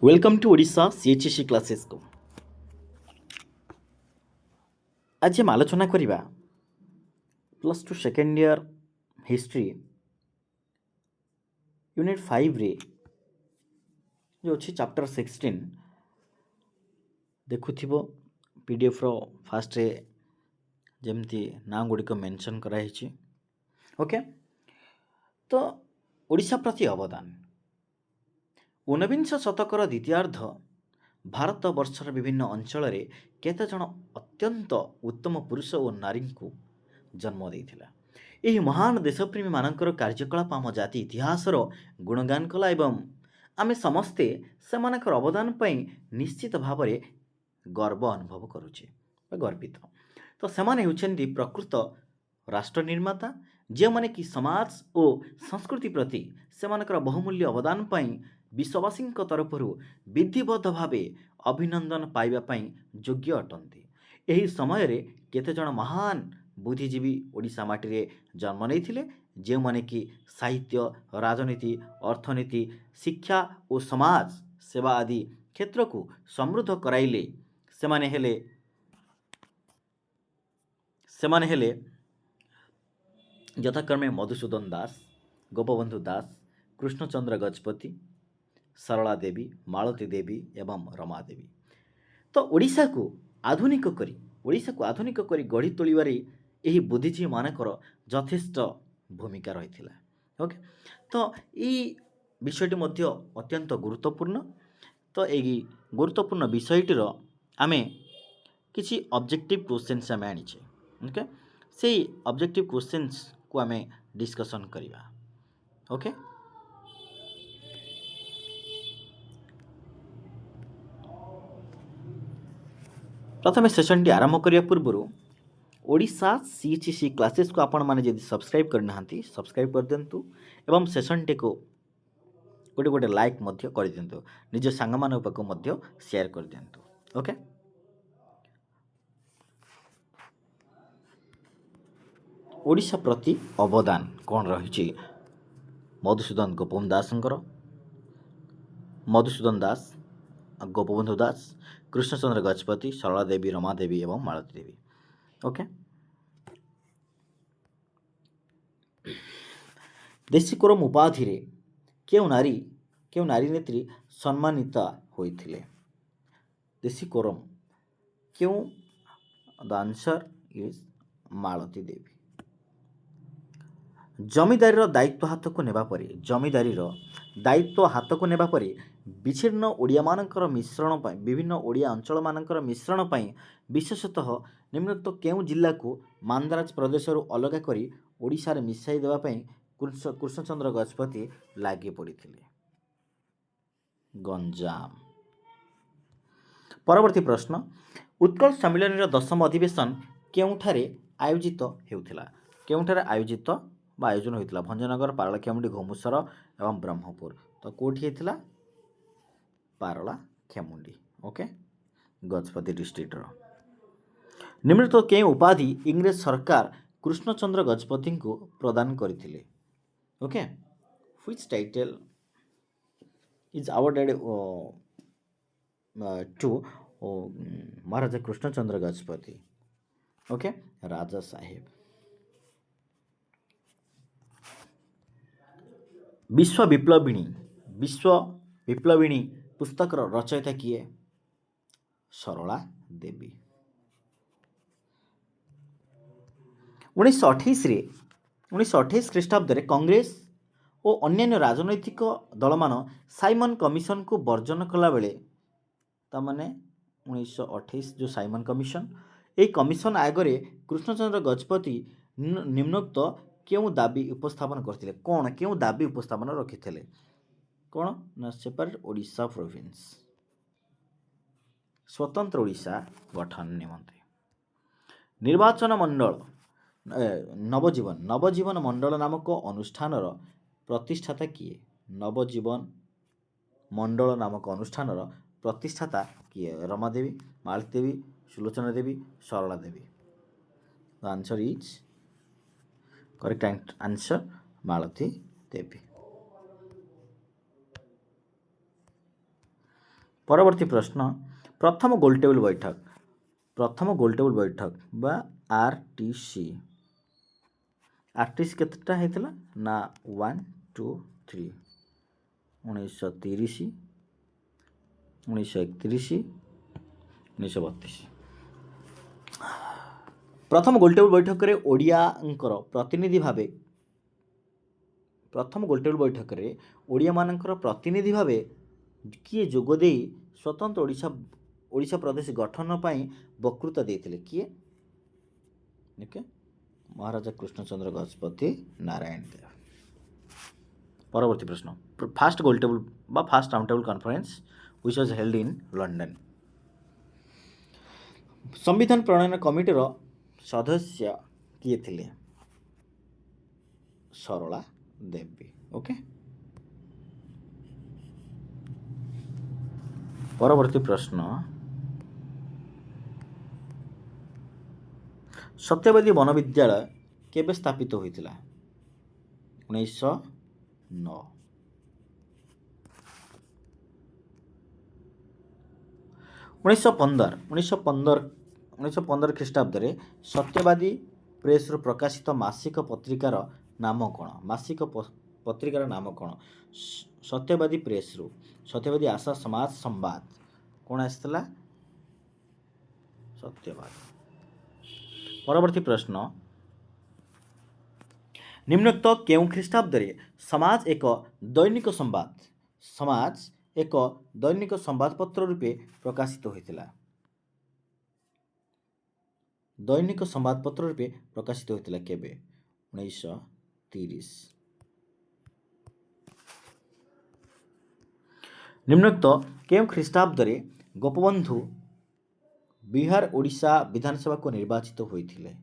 Welcome to Odisha सीएचएससी classes को आज हम आलोचना करिबा plus two second year history unit 5 रे जो अच्छी चैप्टर 16 देखुथिबो पीडीएफ रो फास्ट रे जेमती ना गुड़िक मेंशन कराई ओके। तो ओडिशा प्रति अवदान ऊनविंश शतकर द्वितीयार्ध भारत वर्षर विभिन्न अंचल केते जन अत्यंत उत्तम पुरुष और नारी को जन्म देइथिला। यही महान देशप्रेमी मानकर कार्यकलाप आम जाति इतिहासर गुणगान कला एवं आमे समस्ते सेमानकर अवदान पई निश्चित भाव में गर्व अनुभव करुचे गर्वित। तो सेमाने हेउछन्ति प्रकृत राष्ट्र निर्माता जे माने कि समाज और संस्कृति प्रति सेमानकर बहुमूल्य अवदान पई विश्ववासी तरफरु विधिबद्ध भावे अभिनंदन पाइबा पई योग्य अटंती। एही समय रे केते जन महान बुद्धिजीवी ओडिशा माटी रे जन्म नेइथिले जे माने कि साहित्य राजनीति अर्थनीति शिक्षा और समाज सेवा आदि क्षेत्र को समृद्ध कराइले सेमाने हेले यथाक्रमे मधुसूदन दास गोपबंधु दास कृष्णचंद्र गजपति सरला देवी मालती देवी एवं रमा देवी। तो ओडिशा को आधुनिक करी गढ़ी तोलिबारे यही बुद्धिजीवी मानकर यथेष्ट भूमिका रही। ओके। तो ये विषयटी मध्य अत्यंत गुरुत्वपूर्ण। तो यही गुरुत्वपूर्ण विषयटीर आमे किसी ऑब्जेक्टिव क्वेश्चंस आमे आनिछे। ओके। से ऑब्जेक्टिव क्वेश्चंस को आमे डिस्कशन करिबा। ओके। प्रथम सेशन टी आरंभ करिया पूर्व ओडिशा सीएचएससी क्लासेस को आपण माने यदि सब्सक्राइब करना सब्सक्राइब कर दिंतु एवं सेशन टी को गोटे गोटे लाइक मध्य कर दिंतु निज सांग मान पाक मध्य शेयर कर दिंतु। ओके। ओडिशा प्रति अवदान कौन रही मधुसूदन गोपबंधु दासंकर मधुसूदन दास गोपबंधु दास कृष्णचंद्र गजपति सरला देवी रमा देवी एवं मालती देवी। ओके। देशी कोरम उपाधि रे क्यों नारी नेत्री सम्मानित होइथिले? देशी कोरम क्यों? The answer is Malti Devi. जमीदारी दायित्व हाथ को नेबा परे विच्छिन्न ओडिया मानकर मिश्रण पाई विभिन्न ओडिया अंचल मानकर मिश्रण पाई विशेषतः निम्नलिखित केउं जिल्ला को मांदराज प्रदेश अलग करी ओडिशा रे मिसाई देबा पई कृष्णचंद्र गजपति लागी पड़िथिले? गंजाम। परवर्ती प्रश्न उत्कल सम्मेलन 10म अधिवेशन केउठारे आयोजित हेउथिला? केउठारे आयोजित बा आयोजन होइतिला? भंजनगर पारलाखेमुंडी घोमुसर एवं ब्रह्मपुर। तो कोठी हेतिला? पारलाखेमुंडी। ओके। गजपति डिस्ट्रिक्ट रो निम्नलिखित के उपाधि इंग्रेज सरकार कृष्णचंद्र गजपति को प्रदान करथिले? Okay. Which title is awarded to Maharaja Krishnachandra Gajapati? Okay. Raja Sahib. विश्व विप्लविणी पुस्तक रचयिता किए? सरला देवी। 1928 ख्रीष्टाब्द कांग्रेस और अन्य राजनैतिक दल मान साइमन कमिशन को वर्जन कला बेले तामाने 1928 जो साइमन कमिशन यही कमिशन आगे कृष्णचंद्र गजपति निम्नोक्त क्यों दाबी उपस्थापन करथिले? कौन क्यों दाबी उपस्थापन रखिथिले? कौन ना सेपरेट ओडिशा प्रोविंस स्वतंत्र ओडिशा गठन निमंते निर्वाचन मंडल नवजीवन मंडल नामक अनुष्ठान प्रतिष्ठाता किए? नवजीवन मंडल नामक अनुष्ठान प्रतिष्ठाता किए? Rama Devi Malati Devi Sulochana Devi Sarala Devi. The answer is correct answer Malati Devi. परवर्ती प्रश्न प्रथम गोलटेबल बैठक बा आरटीसी केतेटा हेतला ना 1 2 3 1930 1931 1932 प्रथम गोलटेबल बैठक रे ओडियांकर प्रतिनिधि भावे प्रथम गोलटेबल बैठक रे ओडिया मानकर प्रतिनिधि भावे किए जोगदे स्वतंत्र ओडिशा प्रदेश गठन पाई वक्तृता देते किए ओके महाराजा कृष्णचंद्र गजपति नारायण देव परवर्ती प्रश्न फास्ट गोलटेबल बा fast round table conference which was held in London संविधान प्रणयन कमिटीर सदस्य किए थिले सरला देवी ओके परवर्ती प्रश्न सत्यवादी वनविद्यालय केबे स्थापित होइतिला 1909 1915 ଖ୍ରୀଷ୍ଟାବ୍ଦ ରେ ସତ୍ୟବାଦୀ ପ୍ରେସ ରୁ ପ୍ରକାଶିତ ମାସିକ ପତ୍ରିକାର ନାମ କ'ଣ ପତ୍ରିକାର ନାମ କ'ଣ ସତ୍ୟବାଦୀ ପ୍ରେସ ରୁ ସତ୍ୟବାଦୀ ଆଶା ସମାଜ ସମ୍ବାଦ କ'ଣ ଆସିଥିଲା ସତ୍ୟବାଦୀ परवर्ती प्रश्न निम्नोक्त केउ ख्रीष्टाब्द रे समाज एक दैनिक संवाद पत्र रूपे प्रकाशित होइतिला दैनिक संवाद पत्र रूपे प्रकाशित होइतिला केबे 1930 निम्नोक्त केउ ख्रीष्टाब्द रे गोपबंधु बिहार ओडिशा विधानसभा को निर्वाचित होते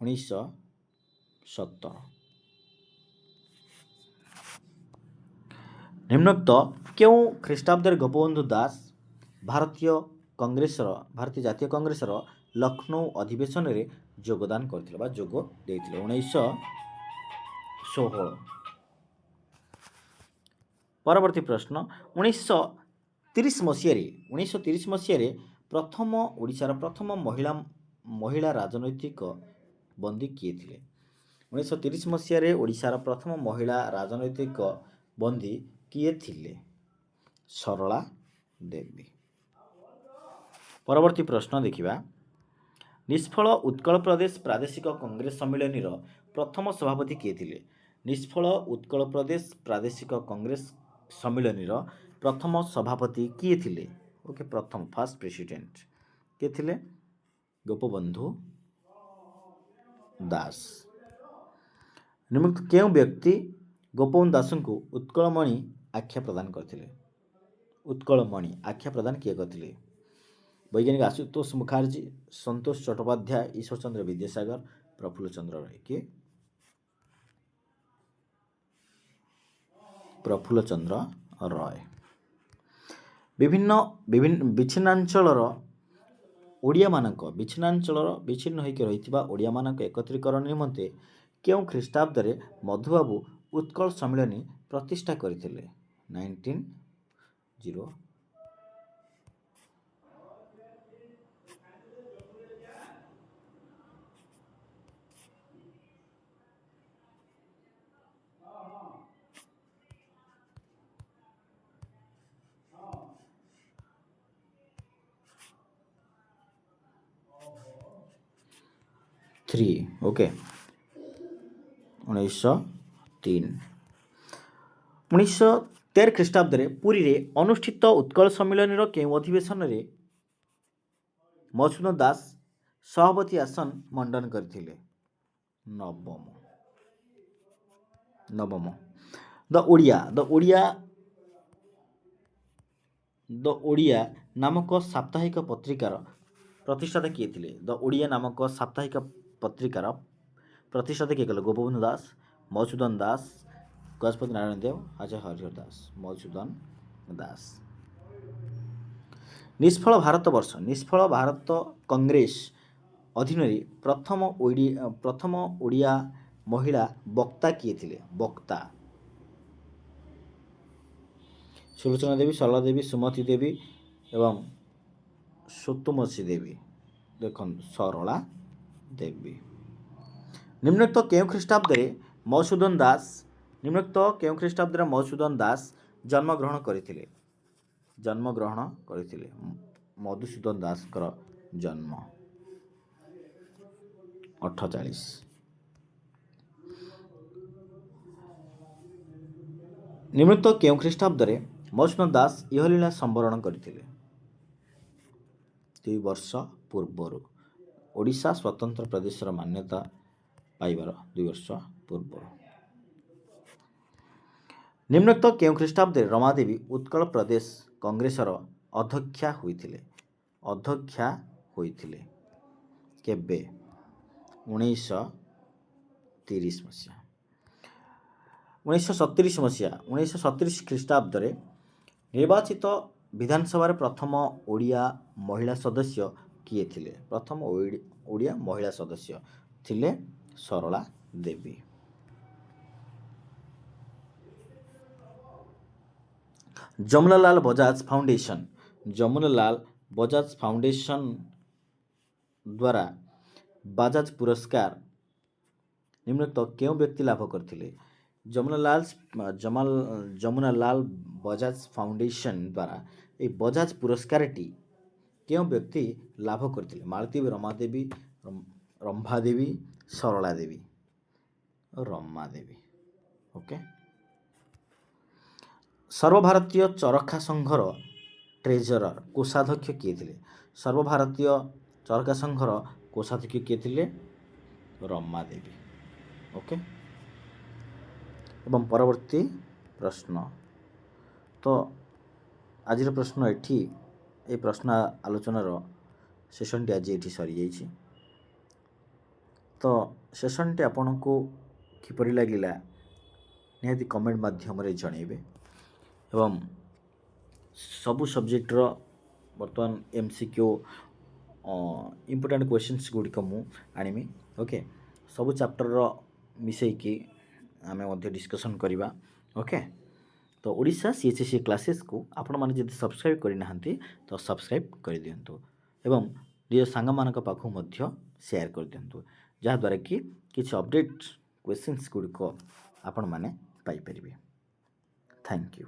1917 निम्नोक्त क्यों ख्रीष्टाब्द गोपबंधु दास भारतीय जातीय कांग्रेस लखनऊ अधिवेशन रे योगदान करथिले बा जोग देथिले 1916 परवर्ती प्रश्न 1930 मसीह रे प्रथम ओडिशार प्रथम महिला राजनैतिक बंदी किए थिले 1930 मसीह रे ओडिशार प्रथम महिला राजनैतिक बंदी किए थिले सरला देवी परवर्ती प्रश्न देखिबा निष्फल उत्कल प्रदेश प्रादेशिक कांग्रेस सम्मेलन रो प्रथम सभापति किए थिले निष्फल उत्कल प्रदेश प्रादेशिक कांग्रेस सम्मेलन रो प्रथम सभापति किए थिले ओके प्रथम फर्स्ट प्रेसिडेंट के थिले गोपबंधु दास निम्नलिखित केउ व्यक्ति गोपबंधु दास को उत्कलमणि आख्या प्रदान करथिले उत्कलमणि आख्या प्रदान किए करथिले वैज्ञानिक आशुतोष मुखर्जी संतोष चट्टोपाध्याय ईश्वर चंद्र विद्यासागर प्रफुल्ल चंद्र राय के प्रफुल्ल चंद्र राय विभिन्न विच्छिन्नांचलर ओडिया मानक विच्छिन्न होइके रहिथिबा ओडिया मानक एकत्रीकरण निमंते केउ ख्रीष्टाब्द रे मधुबाबू उत्कल सम्मेलनी प्रतिष्ठा करथिले 1900 3 ओके 1903 1913 ଖ୍ରୀଷ୍ଟାବ୍ଦ ରେ पुरी रे अनुष्ठित उत्कल सम्मेलन रो केउ अधिवेशन रे मधुसूदन दास सभापति आसन मंडन करथिले नवम द ओडिया नामक साप्ताहिक पत्रिकार प्रतिष्ठाता किए थिले द ओडिया नामक साप्ताहिक पत्रिकार प्रतिष्ठाता किए गले गोपबंधु दास मधुसूदन दास गजपति नारायण देव आचार्य हरिहर दास मधुसूदन दास निष्फल भारत कांग्रेस अधीन प्रथम ओडिया महिला वक्ता किए थिले सुलोचना देवी सरला देवी सुमति देवी एवं सुतुमसी देवी देख सरला देवी। निम्नोक्त केउं ख्रीष्टाब्दे मधुसूदन दास निम्नोक्त केउं ख्रीष्टाब्दे मधुसूदन दास जन्मग्रहण करथिले? जन्मग्रहण करथिले मधुसूदन दास जन्म 48। निम्नोक्त केउं ख्रीष्टाब्दे मधुसूदन दास इहलीला संवरण करथिले? 2 वर्ष पूर्वर। ओडिशा स्वतंत्र प्रदेशर मान्यता पाइबार 2 वर्ष पूर्व। निम्नोक्त केउं ख्रीष्टाब्दे रमादेवी उत्कल प्रदेश कांग्रेसर अध्यक्षा होइथिले? अध्यक्षा होइथिले केबे? 1930 मसीहा। 1937 मसीहा 1937 ख्रीष्टाब्दे निर्वाचित विधानसभा प्रथम ओडिया महिला सदस्य किए थिले? प्रथम ओडिया महिला सदस्य थिले सरला देवी। जमुनालाल बजाज फाउंडेशन जमुनालाल बजाज फाउंडेशन द्वारा बजाज पुरस्कार निम्नोक्त केउं व्यक्ति लाभ करथिले? जमुनालाल बजाज फाउंडेशन द्वारा ये बजाज पुरस्कारटी केउं व्यक्ति लाभ करथिले? मालती रमादेवी, रंभा देवी, सरला देवी, रमा देवी। ओके। सर्वभारतीय चरखा संघर ट्रेजरर कोषाध्यक्ष किए थिले? सर्वभारतीय चरखा संघर कोषाध्यक्ष किए थिले? रमा देवी। ओके। एवं परवर्ती प्रश्न तो आज प्रश्न एठी ए प्रश्न आलोचनार सेशन टी आज एठी सरी जाइछि। तो सेशन टी आपन को किपरि लागिला निहाती कमेंट माध्यम रे जणैबे एवं सबु सब्जेक्ट रो वर्तमान एमसीक्यू इंपोर्टेंट क्वेश्चंस गुड़िक मु आनिमी। ओके। सबु चैप्टर रो मिसई की आमे मध्य डिस्कशन करिबा। ओके। तो ओडिशा सीएचएससी क्लासेस को आपण माने जदि सब्सक्राइब करि नाहंती तो सब्सक्राइब करि दियंतु एवं निज सांग मानक पाखु मध्य शेयर कर दियंतु जहा द्वारा कि किछि अपडेट क्वेश्चंस गुड़िक आपण माने पाई परिबे। Thank you.